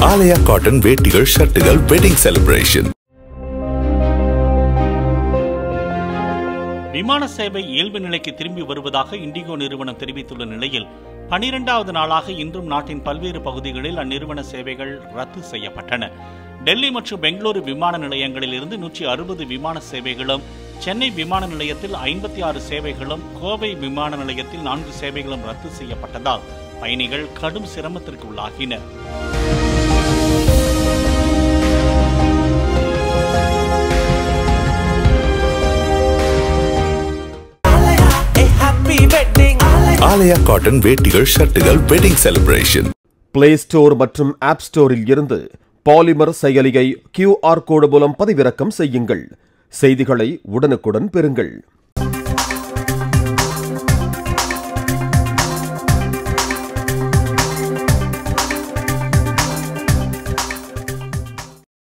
ஆலயா cotton வேட்டிகள் ஷர்ட்டுகள் wedding celebration. விமான சேவை இயல்பு நிலைக்கு திரும்பி வருவதாக இண்டிகோ நிறுவனம் தெரிவித்துள்ள நிலையில் 12வது நாளாக இன்றும் நாட்டின் பல்வேறு பகுதிகளில் அந்நிறுவன சேவைகள் ரத்து செய்யப்பட்டன. டெல்லி மற்றும் பெங்களூரு விமான நிலையங்களில் இருந்து 160 விமான சேவைகளும், சென்னை விமான நிலையத்தில் 56 சேவைகளும், கோவை விமான நிலையத்தில் 4 சேவைகளும் ரத்து செய்யப்பட்டதால் பயணிகள் கடும் சிரமத்திற்கு உள்ளாகினர். ஆலயா காட்டன் வேட்டிகள் ஷர்ட்டுகள் வெட்டிங் செலிப்ரேஷன். பிளே ஸ்டோர் மற்றும் ஆப் ஸ்டோரில் இருந்து பாலிமர் செயலியை QR கோடு மூலம் பதிவிறக்கம் செய்யுங்கள். செய்திகளை உடனுக்குடன் பெறுங்கள்.